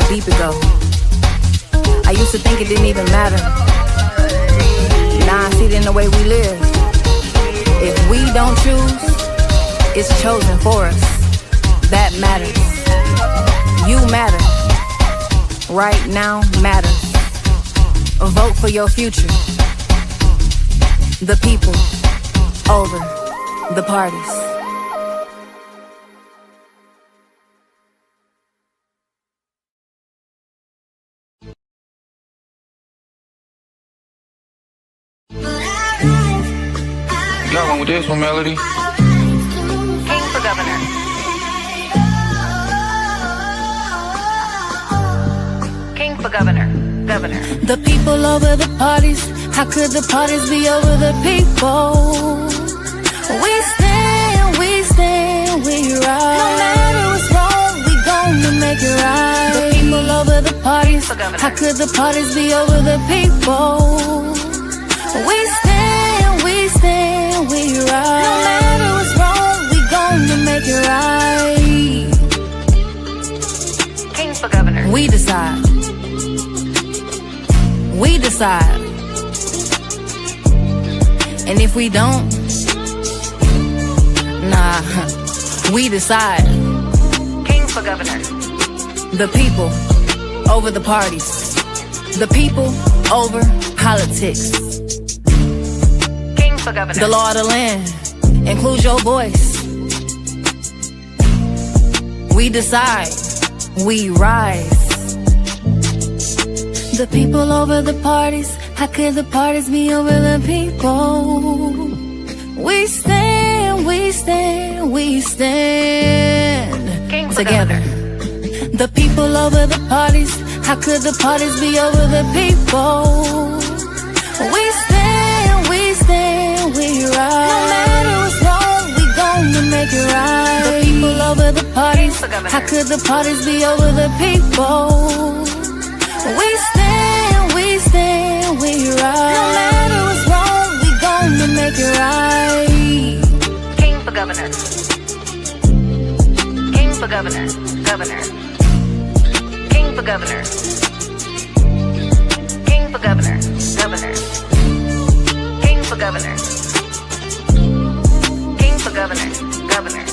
deep ago. I used to think it didn't even matter. Now I see it in the way we live. If we don't choose, it's chosen for us. That matters. You matter. Right now matters. Vote for your future. The people over the parties. Got one with this one, Melody. King for governor. King for governor. Governor. The people over the parties. How could the parties be over the people? We stand, we rise. No matter what's wrong, we gonna make it right. The people over the parties. How could the parties be over the people? We stand, we rise. No matter what's wrong, we gonna make it right. King for governor. We decide. We decide. And if we don't, nah, we decide. King for governor. The people over the parties. The people over politics. King for governor. The law of the land includes your voice. We decide. We rise. The people over the parties. How could the parties be over the people? We stand, we stand, we stand. King together. The people over the parties. How could the parties be over the people? We stand, we rise. No matter what's wrong, we gonna make it right. The people over the parties. How could the parties be over the people? We stand, we rise. No matter what's wrong, we gonna make it right. King for governor. King for governor. Governor. King for governor. King for governor. Governor. King for governor. King for governor. Governor.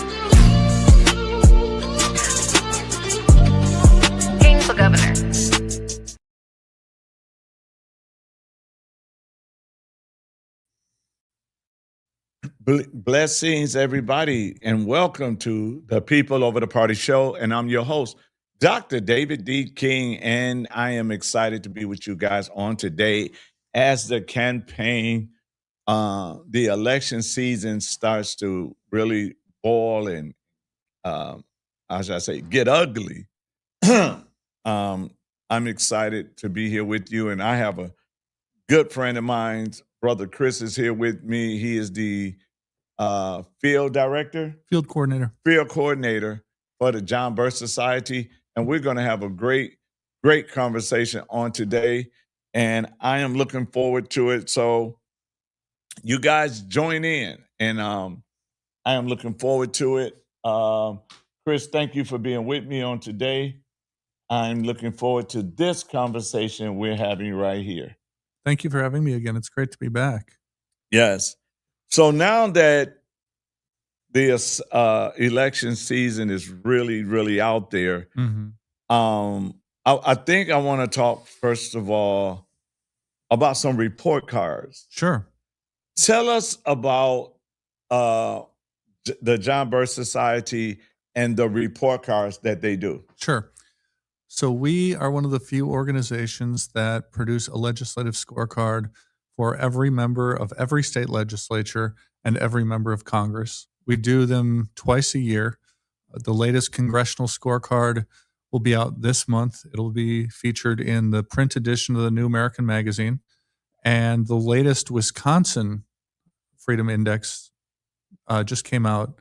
King for governor. Blessings, everybody, and welcome to the People Over the Party show. And I'm your host, Dr. David D. King, and I am excited to be with you guys on today as the campaign, the election season starts to really boil and, how should I say, get ugly. I'm excited to be here with you, and I have a good friend of mine, Brother Chris, is here with me. He is the field coordinator for the John Birch Society, and we're going to have a great conversation on today, and I am looking forward to it. So you guys join in, and I am looking forward to it. Chris, thank you for being with me on today. I'm looking forward to this conversation we're having right here. Thank you for having me again. It's great to be back. Yes. So now that this election season is really out there, I think I want to talk first of all about some report cards. Sure. Tell us about the John Birch Society and the report cards that they do. Sure. So we are one of the few organizations that produce a legislative scorecard for every member of every state legislature and every member of Congress. We do them twice a year. The latest congressional scorecard will be out this month. It'll be featured in the print edition of the New American Magazine. And the latest Wisconsin Freedom Index just came out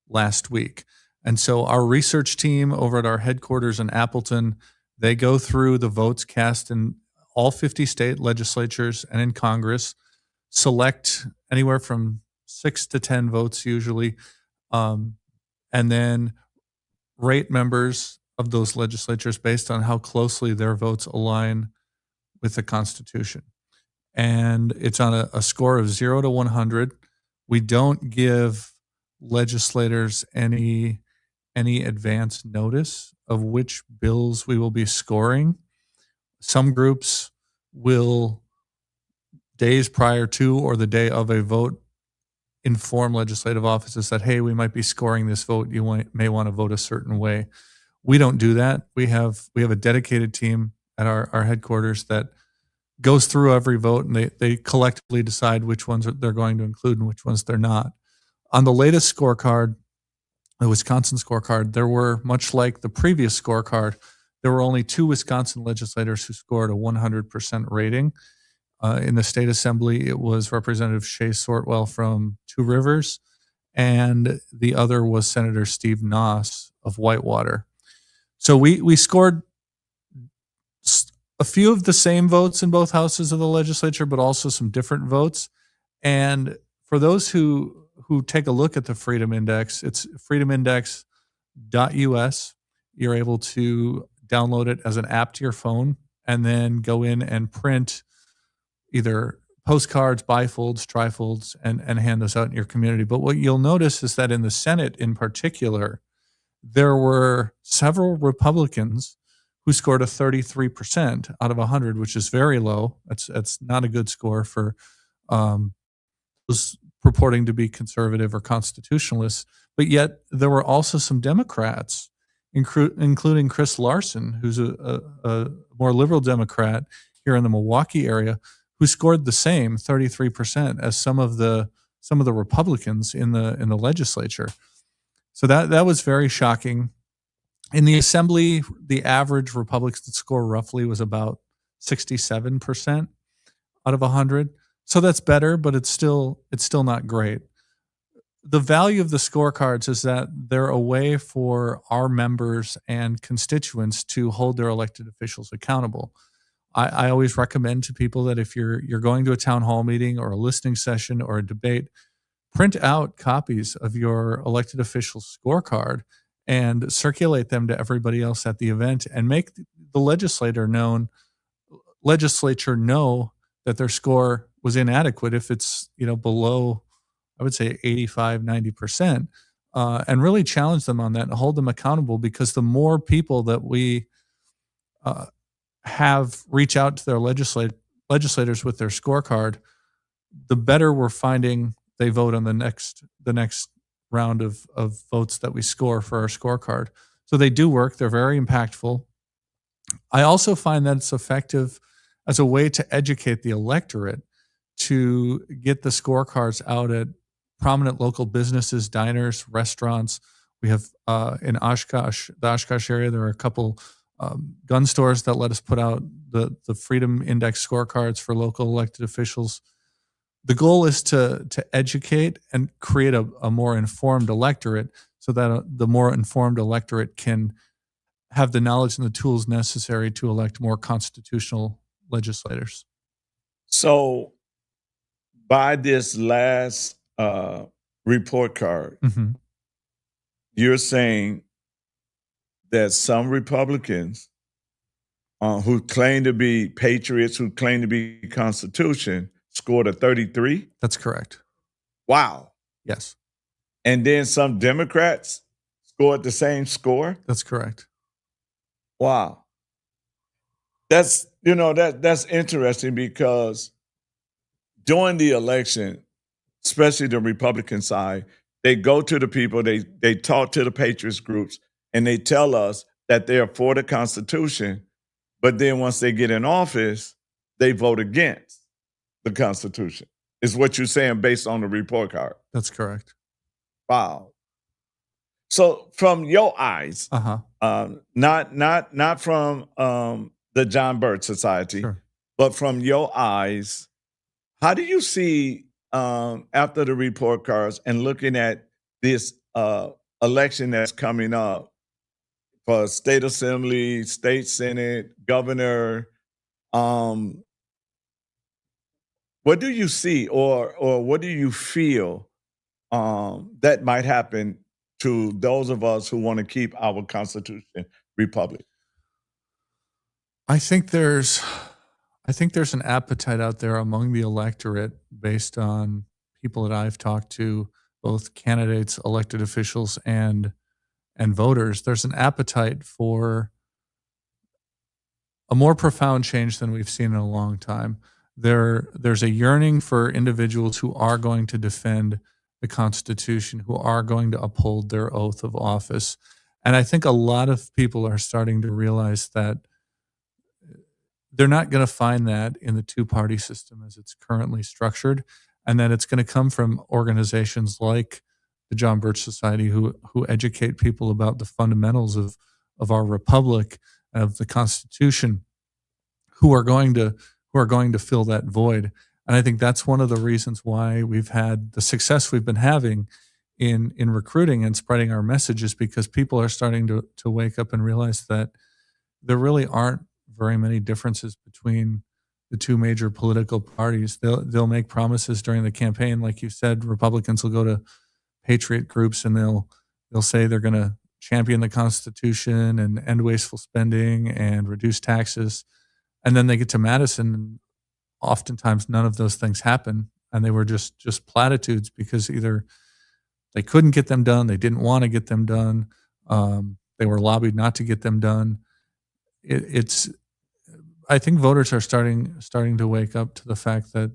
last week. And so our research team over at our headquarters in Appleton, they go through the votes cast in all 50 state legislatures and in Congress, select anywhere from 6 to 10 votes usually, and then rate members of those legislatures based on how closely their votes align with the Constitution. And it's on a score of 0 to 100. We don't give legislators any advance notice of which bills we will be scoring. Some groups will, days prior to or the day of a vote, inform legislative offices that, hey, we might be scoring this vote. You may want to vote a certain way. We don't do that. We have a dedicated team at our headquarters that goes through every vote, and they collectively decide which ones they're going to include and which ones they're not. On the latest scorecard, the Wisconsin scorecard, there were, much like the previous scorecard, there were only 2 Wisconsin legislators who scored a 100% rating. In the state assembly, it was Representative Shea Sortwell from Two Rivers, and the other was Senator Steve Noss of Whitewater. So we scored a few of the same votes in both houses of the legislature, but also some different votes. And for those who take a look at the Freedom Index, it's freedomindex.us. You're able to download it as an app to your phone and then go in and print either postcards, bifolds, trifolds, and hand those out in your community. But what you'll notice is that in the Senate in particular, there were several Republicans who scored a 33% out of 100, which is very low. That's not a good score for those purporting to be conservative or constitutionalists. But yet there were also some Democrats, including Chris Larson, who's a more liberal Democrat here in the Milwaukee area, who scored the same 33% as some of the Republicans in the legislature. So that was very shocking. In the assembly, the average Republican score roughly was about 67% out of 100. So that's better, but it's still not great. The value of the scorecards is that they're a way for our members and constituents to hold their elected officials accountable. I always recommend to people that if you're going to a town hall meeting or a listening session or a debate, print out copies of your elected official's scorecard and circulate them to everybody else at the event, and make the legislature know that their score was inadequate if it's below, I would say 85, 90%, and really challenge them on that and hold them accountable, because the more people that we have reach out to their legislators with their scorecard, the better we're finding they vote on the next round of votes that we score for our scorecard. So they do work. They're very impactful. I also find that it's effective as a way to educate the electorate, to get the scorecards out at prominent local businesses, diners, restaurants. We have in Oshkosh, the Oshkosh area, there are a couple gun stores that let us put out the Freedom Index scorecards for local elected officials. The goal is to educate and create a more informed electorate, so that the more informed electorate can have the knowledge and the tools necessary to elect more constitutional legislators. So by this last report card, you're saying that some Republicans who claim to be patriots, who claim to be Constitution, scored a 33? That's correct. Wow. Yes. And then some Democrats scored the same score? That's correct. Wow. That's interesting, because during the election, especially the Republican side, they go to the people, they talk to the patriots groups, and they tell us that they're for the Constitution, but then once they get in office, they vote against the Constitution, is what you're saying based on the report card. That's correct. Wow. So from your eyes, not from the John Birch Society, Sure. but from your eyes, how do you see after the report cards and looking at this election that's coming up for state assembly, state senate, governor, what do you see or what do you feel that might happen to those of us who want to keep our Constitution republic? I think there's an appetite out there among the electorate based on people that I've talked to, both candidates, elected officials, and voters. There's an appetite for a more profound change than we've seen in a long time. There's a yearning for individuals who are going to defend the Constitution, who are going to uphold their oath of office. And I think a lot of people are starting to realize that they're not going to find that in the two-party system as it's currently structured, and that it's going to come from organizations like the John Birch Society who educate people about the fundamentals of our republic, of the Constitution, who are going to fill that void. And I think that's one of the reasons why we've had the success we've been having in recruiting and spreading our messages, because people are starting to wake up and realize that there really aren't very many differences between the two major political parties. They'll make promises during the campaign, like you said. Republicans will go to patriot groups and they'll say they're going to champion the Constitution and end wasteful spending and reduce taxes, and then they get to Madison, and oftentimes none of those things happen, and they were just platitudes because either they couldn't get them done, they didn't want to get them done, they were lobbied not to get them done. I think voters are starting to wake up to the fact that,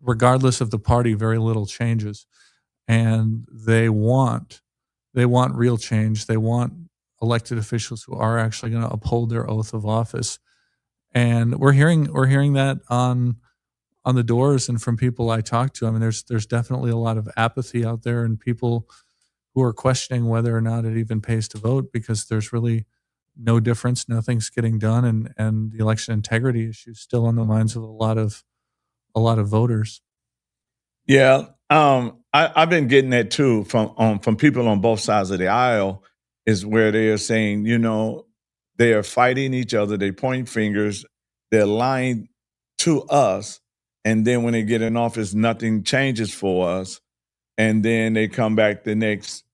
regardless of the party, very little changes, and they want real change. They want elected officials who are actually going to uphold their oath of office, and we're hearing that on the doors and from people I talk to. I mean, there's definitely a lot of apathy out there, and people who are questioning whether or not it even pays to vote, because there's really no difference. Nothing's getting done, and the election integrity issue is still on the minds of a lot of voters. Yeah, I've been getting that too from people on both sides of the aisle, is where they are saying, they are fighting each other, they point fingers, they're lying to us, and then when they get in office, nothing changes for us, and then they come back the next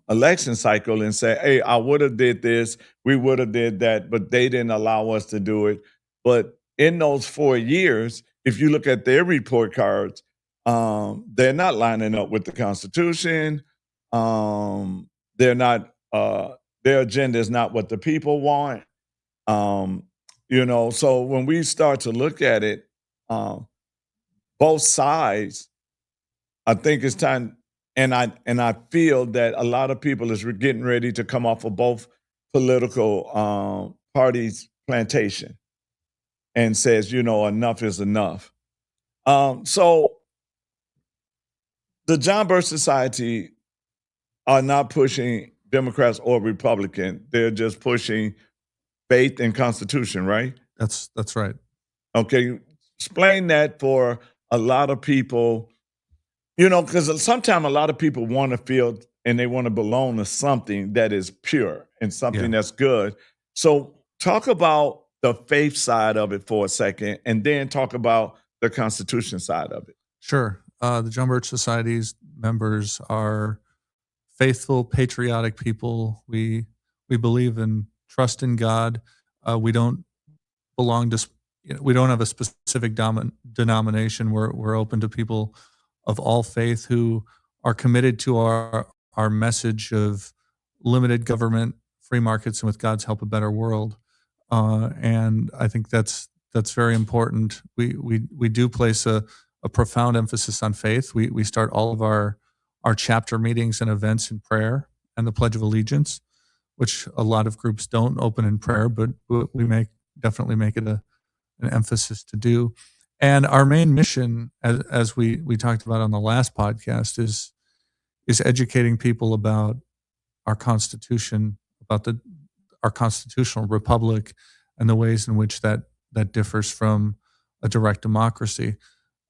election cycle and say, hey, I would have did this, we would have did that, but they didn't allow us to do it. But in those 4 years, if you look at their report cards, they're not lining up with the Constitution. They're not, their agenda is not what the people want. So when we start to look at it, both sides, I think it's time. And I feel that a lot of people is getting ready to come off of both political parties' plantation and says, enough is enough. So the John Birch Society are not pushing Democrats or Republican. They're just pushing faith and Constitution, right? That's right. Okay, explain that for a lot of people. Because sometimes a lot of people want to feel and they want to belong to something that is pure and something that's good. So talk about the faith side of it for a second, and then talk about the Constitution side of it. Sure. The John Birch Society's members are faithful, patriotic people. We believe in trust in God. We don't belong to, we don't have a specific denomination. We're open to people of all faith who are committed to our message of limited government, free markets, and with God's help, a better world. And I think that's very important. We do place a profound emphasis on faith. We start all of our chapter meetings and events in prayer and the Pledge of Allegiance, which a lot of groups don't open in prayer, but we definitely make it an emphasis to do. And our main mission, as we talked about on the last podcast, is educating people about our Constitution, about our constitutional republic, and the ways in which that differs from a direct democracy.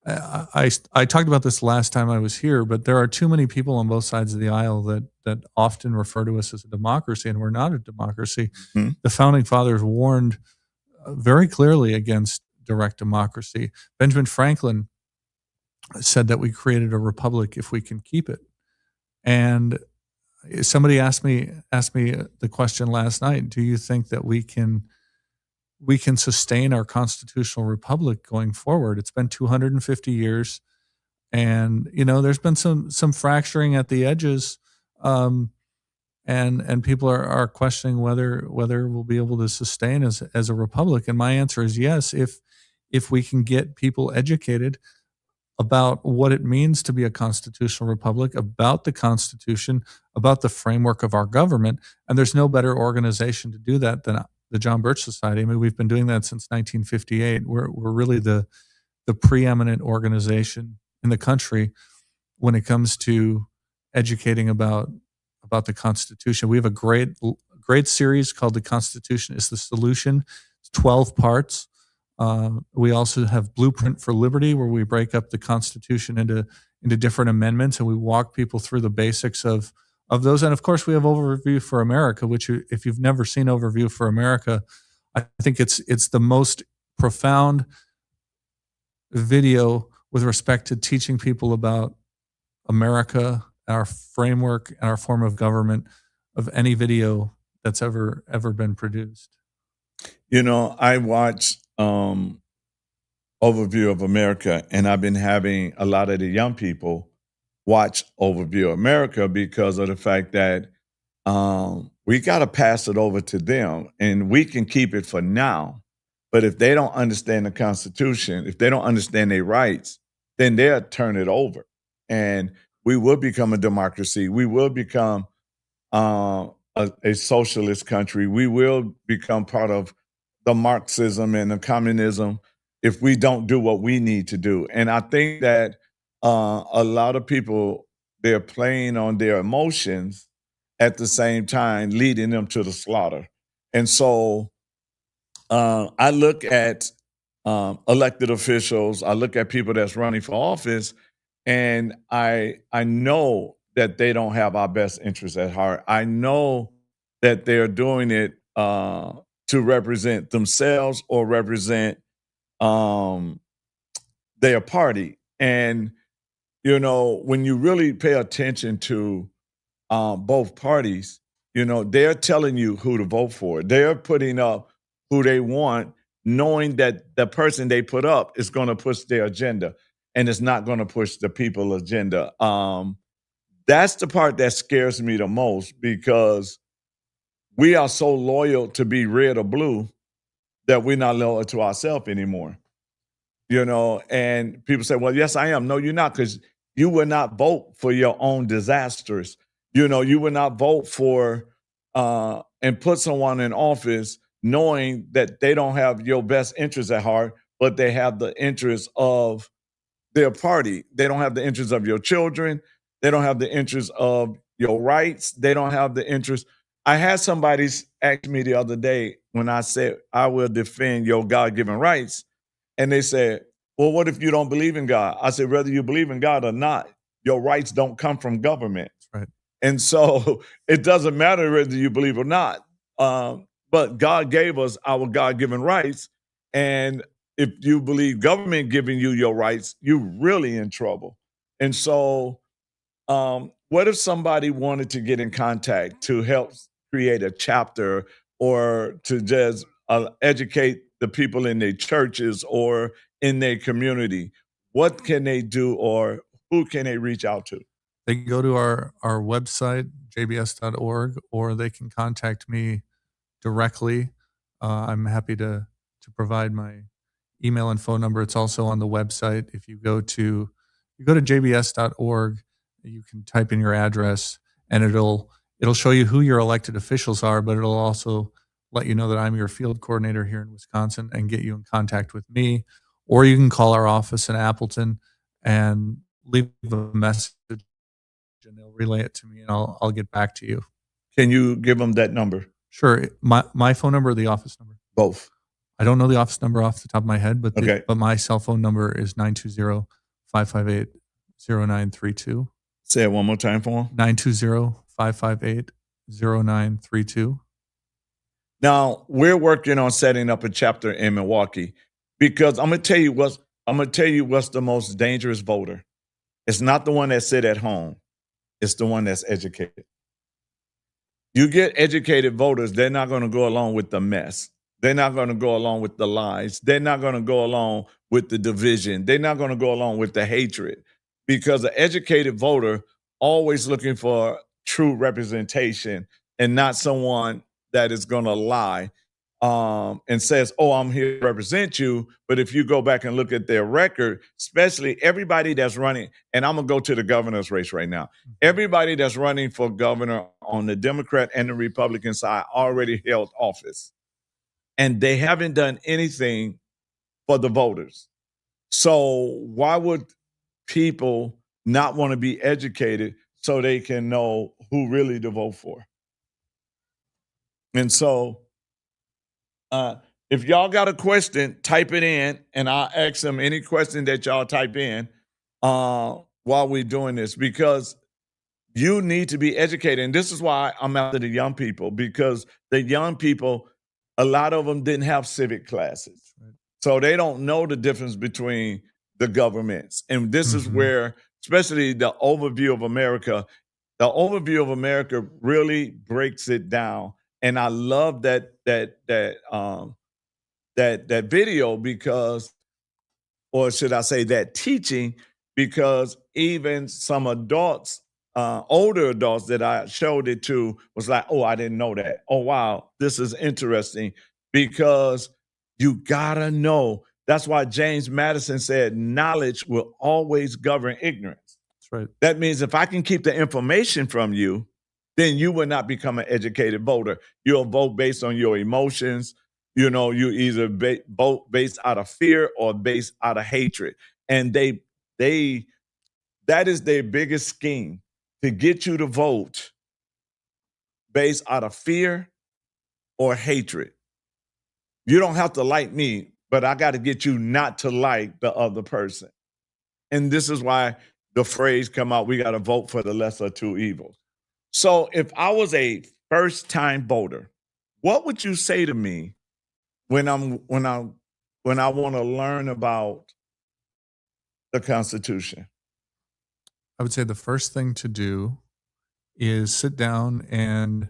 I talked about this last time I was here, but there are too many people on both sides of the aisle that often refer to us as a democracy, and we're not a democracy. Mm-hmm. The founding fathers warned very clearly against direct democracy. Benjamin Franklin said that we created a republic if we can keep it. And somebody asked me the question last night, do you think that we can sustain our constitutional republic going forward? It's been 250 years, and there's been some fracturing at the edges, and people are questioning whether we'll be able to sustain as a republic. And my answer is yes, if we can get people educated about what it means to be a constitutional republic, about the Constitution, about the framework of our government. And there's no better organization to do that than the John Birch Society. I mean, we've been doing that since 1958. We're really the preeminent organization in the country when it comes to educating about the Constitution. We have a great series called "The Constitution is the Solution." It's 12 parts. We also have Blueprint for Liberty, where we break up the Constitution into different amendments, and we walk people through the basics of those. And of course, we have Overview for America, which, if you've never seen Overview for America, I think it's the most profound video with respect to teaching people about America, our framework, and our form of government of any video that's ever been produced. I watched Overview of America, and I've been having a lot of the young people watch Overview of America because of the fact that we got to pass it over to them, and we can keep it for now. But if they don't understand the Constitution, if they don't understand their rights, then they'll turn it over. And we will become a democracy. We will become a socialist country. We will become part of the Marxism and the communism if we don't do what we need to do. And I think that a lot of people, they're playing on their emotions at the same time, leading them to the slaughter. And so I look at elected officials, I look at people that's running for office, and I know that they don't have our best interests at heart. I know that they're doing it to represent themselves or represent their party. And, when you really pay attention to both parties, they're telling you who to vote for. They're putting up who they want, knowing that the person they put up is going to push their agenda and it's not going to push the people's agenda. That's the part that scares me the most, because we are so loyal to be red or blue that we're not loyal to ourselves anymore. And people say, well, yes, I am. No, you're not, because you will not vote for your own disasters. You will not vote for and put someone in office knowing that they don't have your best interests at heart, but they have the interests of their party. They don't have the interests of your children. They don't have the interests of your rights. They don't have the interest. I had somebody ask me the other day when I said, I will defend your God-given rights. And they said, well, what if you don't believe in God? I said, whether you believe in God or not, your rights don't come from government. Right. And so it doesn't matter whether you believe or not. But God gave us our God-given rights. And if you believe government giving you your rights, you're really in trouble. And so what if somebody wanted to get in contact to help create a chapter, or to just educate the people in their churches or in their community? What can they do, or who can they reach out to? They can go to our website, jbs.org, or they can contact me directly. I'm happy to provide my email and phone number. It's also on the website. If you go to jbs.org, you can type in your address, and it'll show you who your elected officials are, but it'll also let you know that I'm your field coordinator here in Wisconsin and get you in contact with me. Or you can call our office in Appleton and leave a message, and they'll relay it to me, and I'll get back to you. Can you give them that number? Sure. My phone number or the office number? Both. I don't know the office number off the top of my head, but Okay. but my cell phone number is 920-558-0932. Say it one more time for them. 920-558-0932. Now, we're working on setting up a chapter in Milwaukee, because I'm going to tell you what's the most dangerous voter. It's not the one that sit at home. It's the one that's educated. You get educated voters, they're not going to go along with the mess. They're not going to go along with the lies. They're not going to go along with the division. They're not going to go along with the hatred, because an educated voter always looking for true representation and not someone that is going to lie and says, "Oh, I'm here to represent you." But if you go back and look at their record, especially everybody that's running, and I'm gonna go to the governor's race right now. Everybody that's running for governor on the Democrat and the Republican side already held office, and they haven't done anything for the voters. So why would people not want to be educated so they can know who really to vote for? And so if y'all got a question, type it in, and I'll ask them any question that y'all type in while we're doing this, because you need to be educated. And this is why I'm after the young people, because the young people, a lot of them didn't have civic classes. Right. So they don't know the difference between the governments. And this is where, especially the overview of America really breaks it down. And I love that video, because, or should I say that teaching, because even some adults, older adults that I showed it to, was like, "Oh, I didn't know that. Oh, wow, this is interesting," because you gotta know. That's why James Madison said, "Knowledge will always govern ignorance." That's right. That means if I can keep the information from you, then you will not become an educated voter. You'll vote based on your emotions. You know, you either vote based out of fear or based out of hatred. And that is their biggest scheme, to get you to vote based out of fear or hatred. You don't have to like me, but I got to get you not to like the other person. And this is why the phrase come out, we got to vote for the lesser of two evils. So if I was a first-time voter, what would you say to me when I want to learn about the Constitution? I would say the first thing to do is sit down and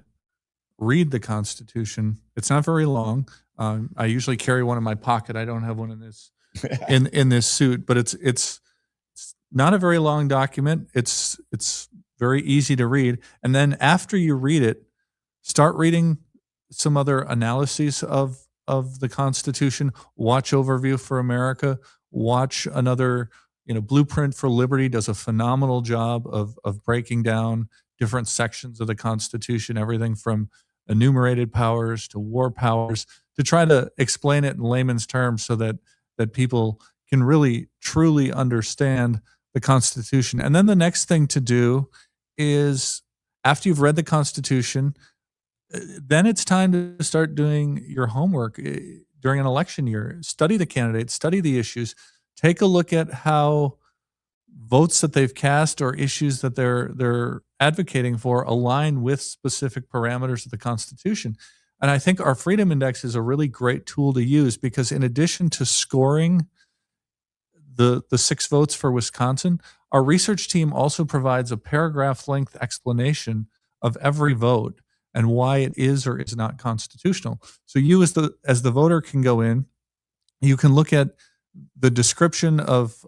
read the Constitution. It's not very long. I usually carry one in my pocket. I don't have one in this in this suit, but it's not a very long document. It's very easy to read. And then after you read it, start reading some other analyses of the Constitution. Watch Overview for America. Watch another, Blueprint for Liberty does a phenomenal job of breaking down different sections of the Constitution, everything from enumerated powers to war powers, to try to explain it in layman's terms so that people can really truly understand the Constitution. And then the next thing to do is, after you've read the Constitution, then it's time to start doing your homework during an election year. Study the candidates, study the issues, take a look at how votes that they've cast or issues that they're advocating for align with specific parameters of the Constitution. And I think our Freedom Index is a really great tool to use, because in addition to scoring the 6 votes for Wisconsin, our research team also provides a paragraph-length explanation of every vote and why it is or is not constitutional. So you as the voter can go in, you can look at the description of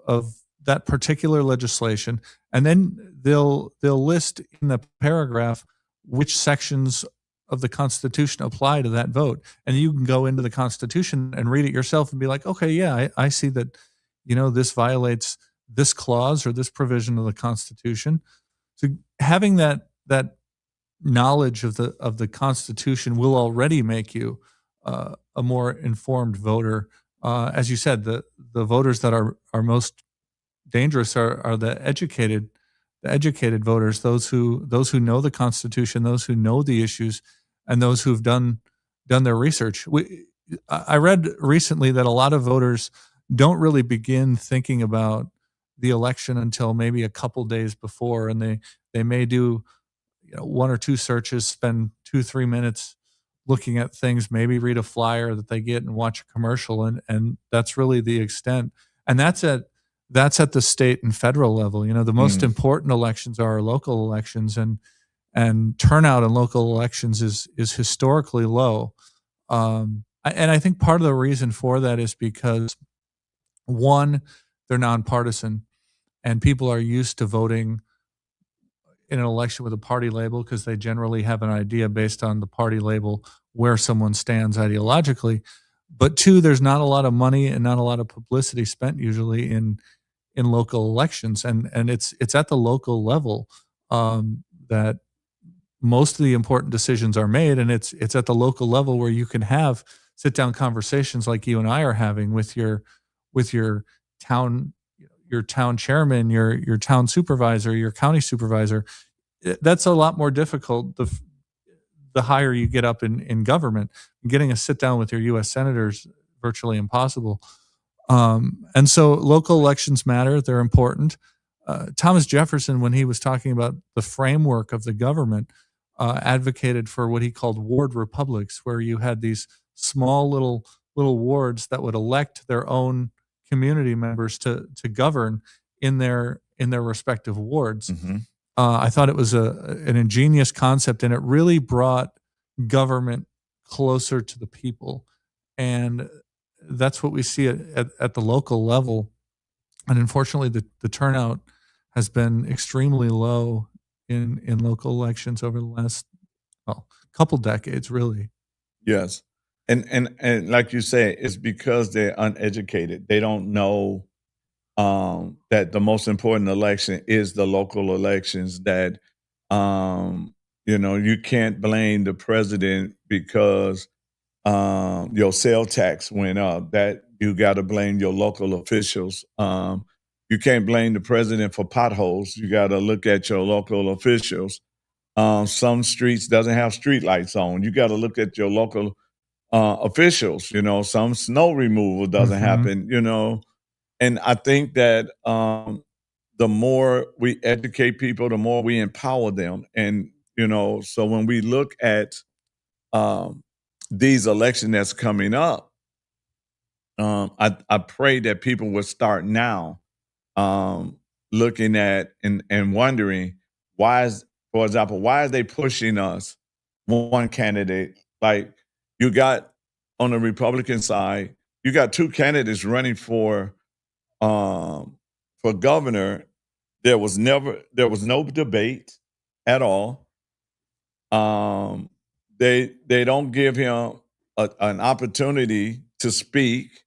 that particular legislation, and then they'll list in the paragraph which sections of the Constitution apply to that vote. And you can go into the Constitution and read it yourself and be like, okay, yeah, I see that, this violates this clause or this provision of the Constitution. So having that knowledge of the Constitution will already make you a more informed voter. As you said, the voters that are most dangerous are the educated voters, those who know the Constitution, those who know the issues, and those who've done their research. I read recently that a lot of voters don't really begin thinking about the election until maybe a couple days before, and they may do 1 or 2 searches, spend 2-3 minutes looking at things, maybe read a flyer that they get and watch a commercial, and that's really the extent. And that's at the state and federal level. The most important elections are our local elections, and and turnout in local elections is historically low. And I think part of the reason for that is because, one, they're nonpartisan, and people are used to voting in an election with a party label because they generally have an idea based on the party label where someone stands ideologically. But two, there's not a lot of money and not a lot of publicity spent usually in local elections, and it's at the local level that most of the important decisions are made, and it's at the local level where you can have sit down conversations like you and I are having with your town chairman, your town supervisor, your county supervisor. That's a lot more difficult the higher you get up in government. Getting a sit down with your U.S. senators virtually impossible. And so local elections matter; they're important. Thomas Jefferson, when he was talking about the framework of the government, advocated for what he called ward republics, where you had these small little wards that would elect their own community members to govern in their respective wards. Mm-hmm. I thought it was an ingenious concept, and it really brought government closer to the people. And that's what we see at the local level. And unfortunately, the turnout has been extremely low in local elections over the last couple decades, really. Yes. And like you say, it's because they're uneducated. They don't know that the most important election is the local elections, that you can't blame the president because your sales tax went up, that you got to blame your local officials. You can't blame the president for potholes. You got to look at your local officials. Some streets doesn't have street lights on. You got to look at your local officials. Some snow removal doesn't happen. And I think that the more we educate people, the more we empower them. And so when we look at these elections that's coming up, I pray that people will start now looking at and wondering for example, why are they pushing us one candidate? Like, you got on the Republican side, you got two candidates running for governor. There was no debate at all. They don't give him an opportunity to speak.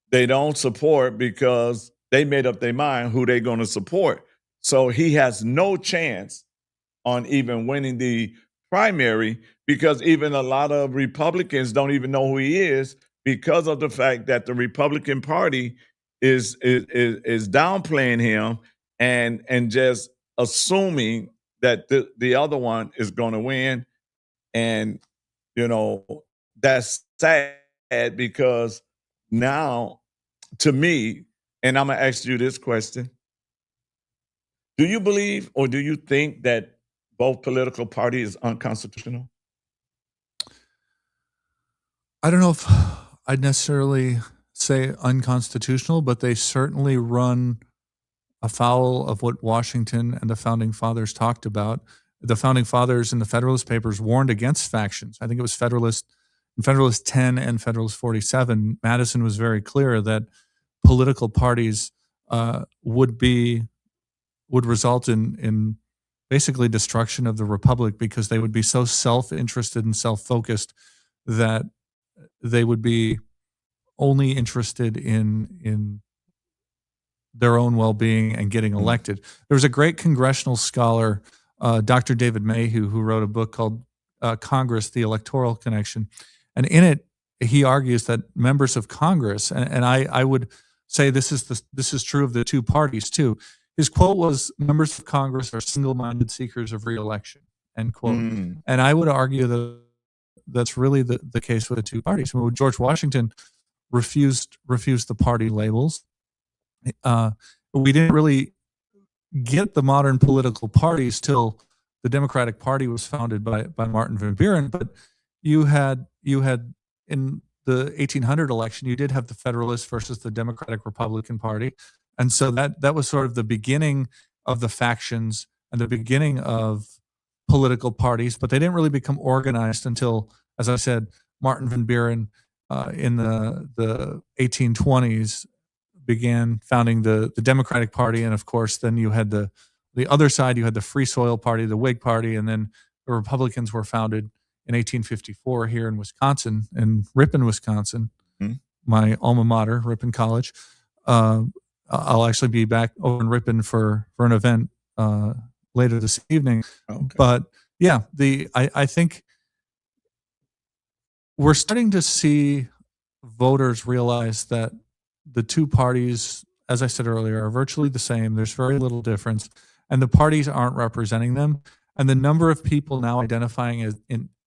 They don't support because they made up their mind who they're going to support. So he has no chance on even winning the primary, because even a lot of Republicans don't even know who he is, because of the fact that the Republican Party is downplaying him and just assuming that the other one is going to win. And that's sad, because now, to me, and I'm going to ask you this question: do you believe or do you think that both political parties is unconstitutional? I don't know if I'd necessarily say unconstitutional, but they certainly run afoul of what Washington and the founding fathers talked about. The founding fathers in the Federalist Papers warned against factions. I think it was Federalist 10 and Federalist 47. Madison was very clear that political parties would result in basically destruction of the republic, because they would be so self-interested and self-focused that they would be only interested in their own well-being and getting elected. There was a great congressional scholar, Dr. David Mayhew, who wrote a book called Congress, the Electoral Connection. And in it, he argues that members of Congress, and I would say this is true of the two parties too. His quote was, "Members of Congress are single-minded seekers of re-election," end quote. And I would argue that that's really the case with the two parties. When George Washington refused the party labels, we didn't really get the modern political parties till the Democratic Party was founded by Martin Van Buren. But you had in the 1800 election, you did have the Federalists versus the Democratic Republican Party. And so that was sort of the beginning of the factions and the beginning of political parties, but they didn't really become organized until, as I said, Martin van Buren in the 1820s began founding the Democratic Party, and of course, then you had the other side. You had the Free Soil Party, the Whig Party, and then the Republicans were founded in 1854 here in Wisconsin, in Ripon, Wisconsin, my alma mater, Ripon College. I'll actually be back over in Ripon for an event later this evening. Okay. But yeah, I think we're starting to see voters realize that the two parties, as I said earlier, are virtually the same. There's very little difference, and the parties aren't representing them. And the number of people now identifying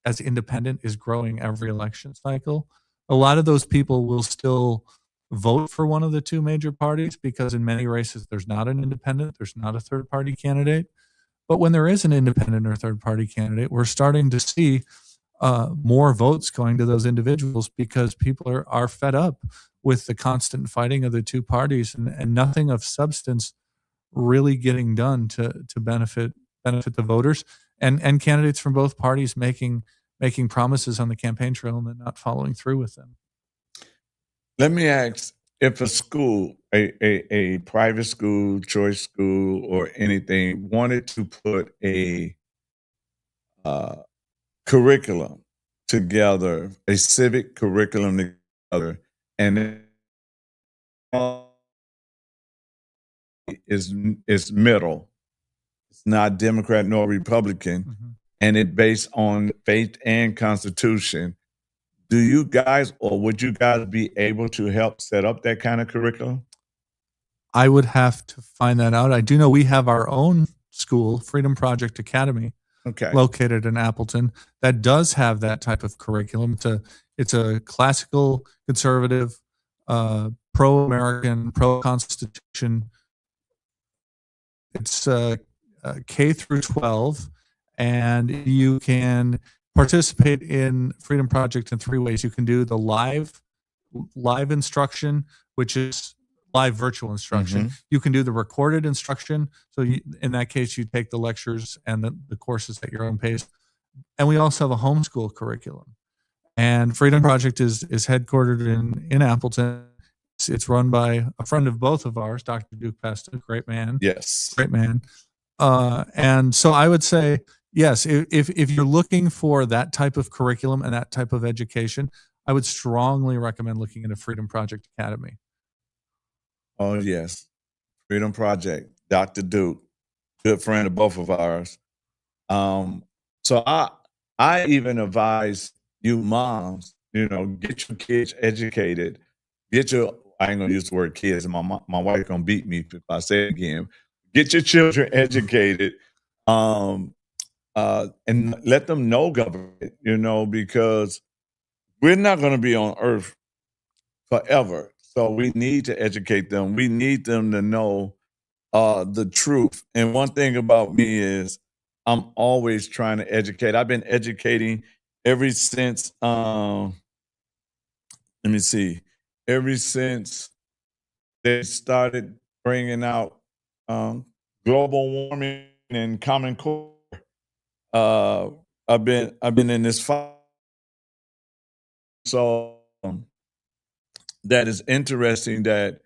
as independent is growing every election cycle. A lot of those people will still vote for one of the two major parties because in many races there's not an independent, there's not a third party candidate. But when there is an independent or third party candidate, we're starting to see more votes going to those individuals because people are fed up with the constant fighting of the two parties and nothing of substance really getting done to benefit the voters and candidates from both parties making promises on the campaign trail and then not following through with them. Let me ask, if a school, a private school, choice school, or anything wanted to put a curriculum together, a civic curriculum together, and it is middle, it's not Democrat nor Republican, and it based on faith and Constitution. Do you guys, or would you guys be able to help set up that kind of curriculum? I would have to find that out. I do know we have our own school, Freedom Project Academy, Okay. located in Appleton, that does have that type of curriculum. It's a classical, conservative, pro-American, pro-Constitution. It's K through 12, and you can participate in Freedom Project in three ways. You can do the live instruction, which is live virtual instruction. You can do the recorded instruction. So in that case, you take the lectures and the courses at your own pace. And we also have a homeschool curriculum. And Freedom Project is headquartered in Appleton. It's run by a friend of both of ours, Dr. Duke Pesta, great man. Yes. Great man. And so I would say, yes, if you're looking for that type of curriculum and that type of education, I would strongly recommend looking into Freedom Project Academy. Oh, yes. Freedom Project, Dr. Duke, good friend of both of ours. So I even advise you moms, get your kids educated. I ain't gonna use the word kids, and my wife gonna beat me if I say it again. Get your children educated, and let them know government, because we're not gonna be on earth forever. So we need to educate them. We need them to know the truth. And one thing about me is I'm always trying to educate. I've been educating ever since, ever since they started bringing out global warming and Common Core. I've been in this fight. So that is interesting that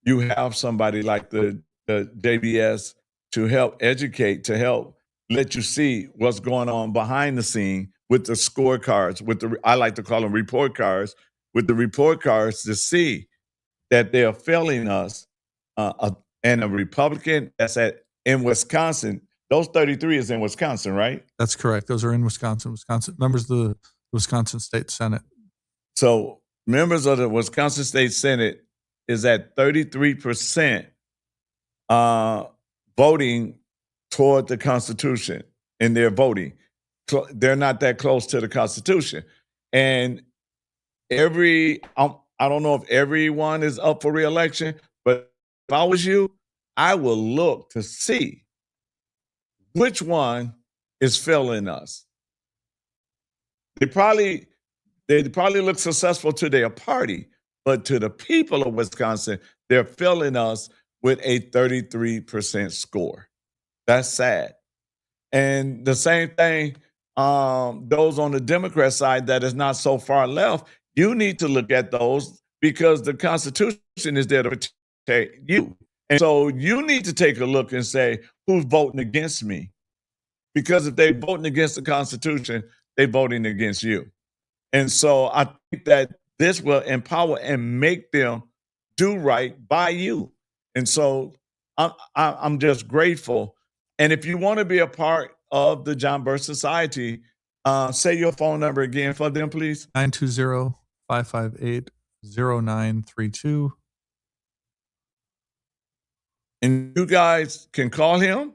you have somebody like the JBS to help educate, to help let you see what's going on behind the scene with the scorecards, I like to call them report cards, with the report cards to see that they are failing us. And a Republican that's in Wisconsin, those 33 is in Wisconsin, right? That's correct. Those are in Wisconsin, members of the Wisconsin State Senate. So members of the Wisconsin State Senate is at 33% voting toward the Constitution in their voting. They're not that close to the Constitution. And I don't know if everyone is up for re-election, but if I was you, I will look to see which one is failing us. They probably look successful to their party, but to the people of Wisconsin, they're failing us with a 33% score. That's sad. And the same thing, those on the Democrat side that is not so far left, you need to look at those because the Constitution is there to protect you. And so you need to take a look and say, who's voting against me? Because if they're voting against the Constitution, they're voting against you. And so I think that this will empower and make them do right by you. And so I'm just grateful. And if you want to be a part of the John Birch Society, say your phone number again for them, please. 920-558-0932. And you guys can call him,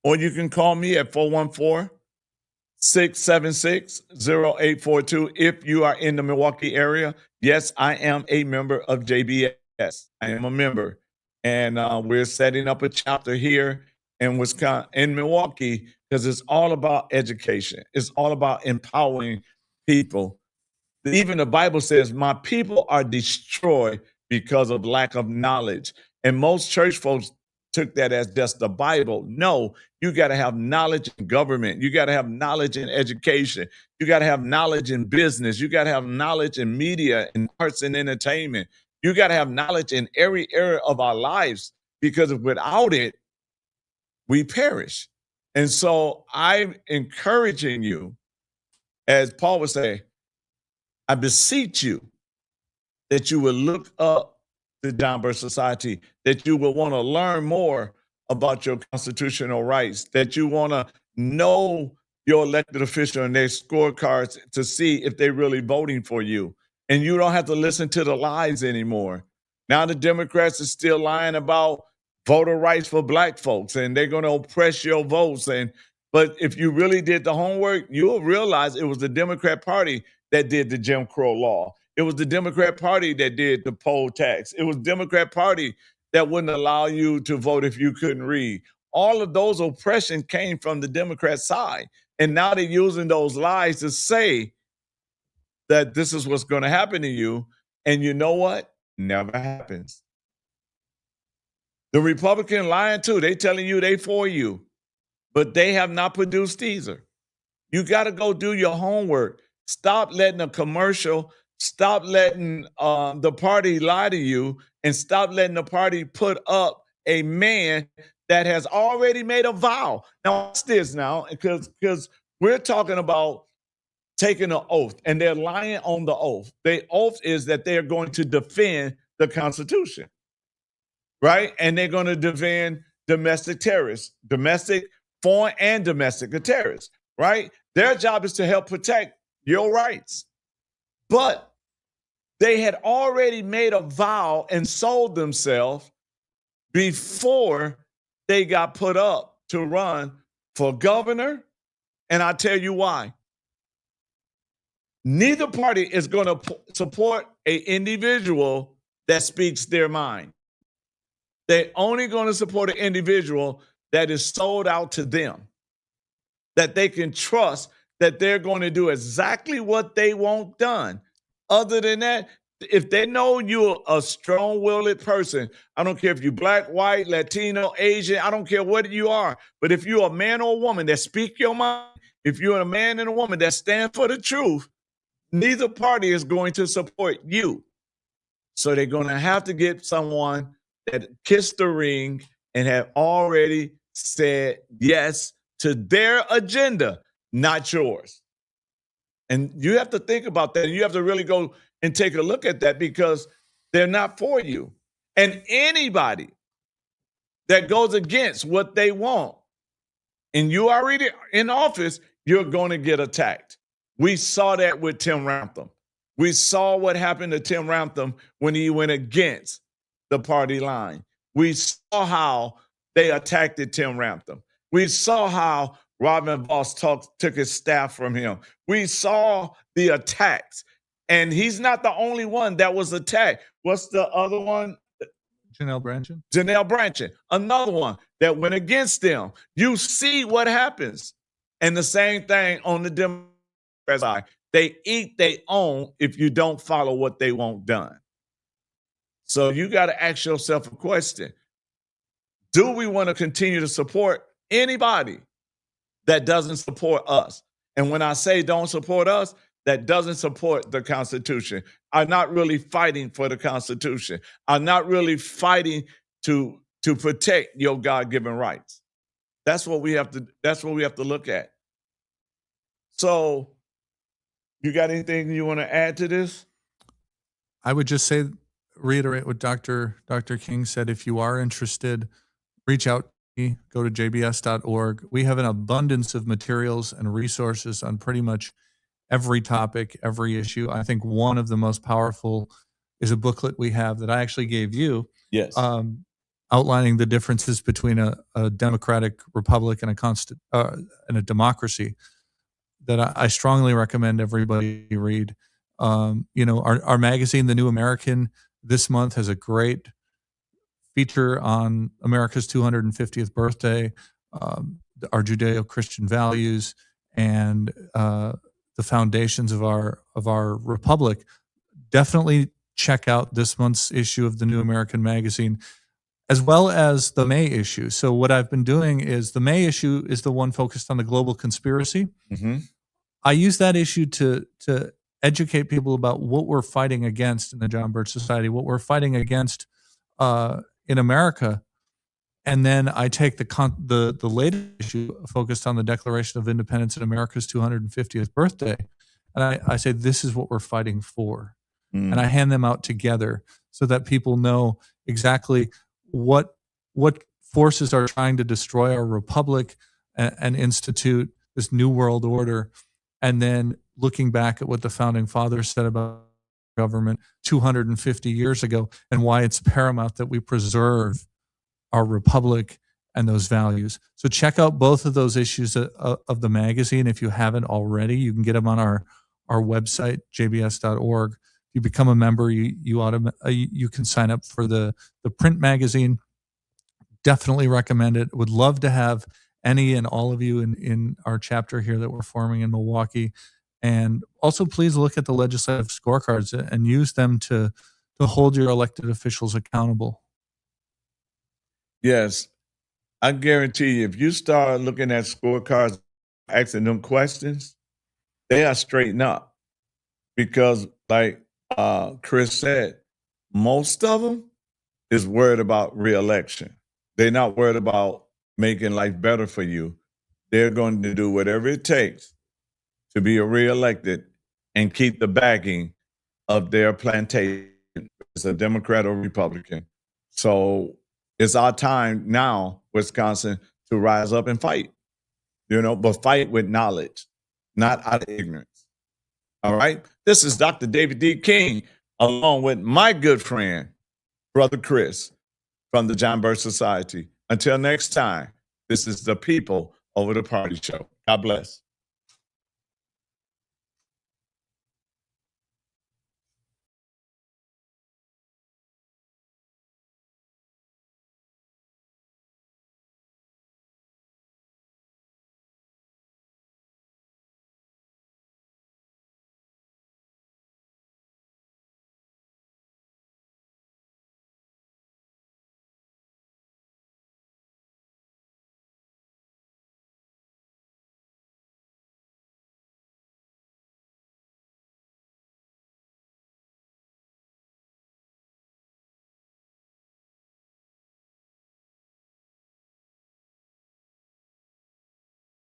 or you can call me at 414-676-0842 if you are in the Milwaukee area. Yes, I am a member of JBS. I am a member. And we're setting up a chapter here in Wisconsin, in Milwaukee, because it's all about education. It's all about empowering people. Even the Bible says, my people are destroyed because of lack of knowledge. And most church folks took that as just the Bible. No, you got to have knowledge in government. You got to have knowledge in education. You got to have knowledge in business. You got to have knowledge in media and arts and entertainment. You got to have knowledge in every area of our lives, because without it, we perish. And so I'm encouraging you, as Paul would say, I beseech you that you will look up the John Birch Society, that you will want to learn more about your constitutional rights, that you want to know your elected official and their scorecards to see if they're really voting for you. And you don't have to listen to the lies anymore. Now the Democrats are still lying about voter rights for Black folks, and they're going to oppress your votes. But if you really did the homework, you'll realize it was the Democrat Party that did the Jim Crow law. It was the Democrat Party that did the poll tax. It was the Democrat Party that wouldn't allow you to vote if you couldn't read. All of those oppression came from the Democrat side. And now they're using those lies to say that this is what's going to happen to you. And you know what? Never happens. The Republican lying too. They telling you they for you, but they have not produced either. You got to go do your homework. Stop letting a commercial, stop letting the party lie to you, and stop letting the party put up a man that has already made a vow. Now, watch this now, because we're talking about taking an oath, and they're lying on the oath. The oath is that they're going to defend the Constitution, right? And they're going to defend domestic terrorists, domestic, foreign, and domestic terrorists, right? Their job is to help protect your rights. But they had already made a vow and sold themselves before they got put up to run for governor. And I'll tell you why. Neither party is going to support an individual that speaks their mind. They're only going to support an individual that is sold out to them, that they can trust that they're going to do exactly what they want done. Other than that, if they know you're a strong-willed person, I don't care if you're Black, white, Latino, Asian, I don't care what you are, but if you're a man or a woman that speak your mind, if you're a man and a woman that stand for the truth, neither party is going to support you. So they're going to have to get someone that kissed the ring and have already said yes to their agenda, not yours. And you have to think about that. And you have to really go and take a look at that, because they're not for you. And anybody that goes against what they want, and you already in office, you're going to get attacked. We saw that with Tim Ramthun. We saw what happened to Tim Ramthun when he went against the party line. We saw how they attacked Tim Ramthun. We saw how Robin Voss took his staff from him. We saw the attacks. And he's not the only one that was attacked. What's the other one? Janelle Brandon. Janelle Brandon, another one that went against them. You see what happens. And the same thing on the Democrat side. They eat their own if you don't follow what they want done. So you got to ask yourself a question. Do we want to continue to support anybody that doesn't support us? And when I say don't support us, that doesn't support the Constitution, are not really fighting for the Constitution, are not really fighting to protect your God-given rights. That's what we have to look at. So, you got anything you want to add to this? I would just say, reiterate what Dr. King said. If you are interested, reach out to me, go to jbs.org. We have an abundance of materials and resources on pretty much every topic, every issue. I think one of the most powerful is a booklet we have that I actually gave you. Yes. Outlining the differences between a democratic republic and a democracy, that I strongly recommend everybody read. Our magazine, The New American, this month has a great feature on America's 250th birthday, our Judeo-Christian values, and the foundations of our republic. Definitely check out this month's issue of The New American magazine, as well as the May issue. So what I've been doing is the May issue is the one focused on the global conspiracy. Mm-hmm. I use that issue to educate people about what we're fighting against in the John Birch Society, what we're fighting against in America. And then I take the latest issue focused on the Declaration of Independence and America's 250th birthday. And I say, this is what we're fighting for. And I hand them out together so that people know exactly what forces are trying to destroy our republic and institute this new world order. And then looking back at what the founding fathers said about government 250 years ago and why it's paramount that we preserve our republic and those values. So check out both of those issues of the magazine if you haven't already. You can get them on our website, jbs.org. If you become a member, you can sign up for the print magazine. Definitely recommend it. Would love to have any and all of you in our chapter here that we're forming in Milwaukee. And also please look at the legislative scorecards and use them to hold your elected officials accountable. Yes. I guarantee you, if you start looking at scorecards, asking them questions, they are straightened up. Because like Chris said, most of them is worried about reelection. They're not worried about making life better for you. They're going to do whatever it takes to be reelected and keep the backing of their plantation as a Democrat or Republican. So it's our time now, Wisconsin, to rise up and fight, but fight with knowledge, not out of ignorance. All right. This is Dr. David D. King, along with my good friend, Brother Chris, from the John Birch Society. Until next time, this is the People Over the Party Show. God bless.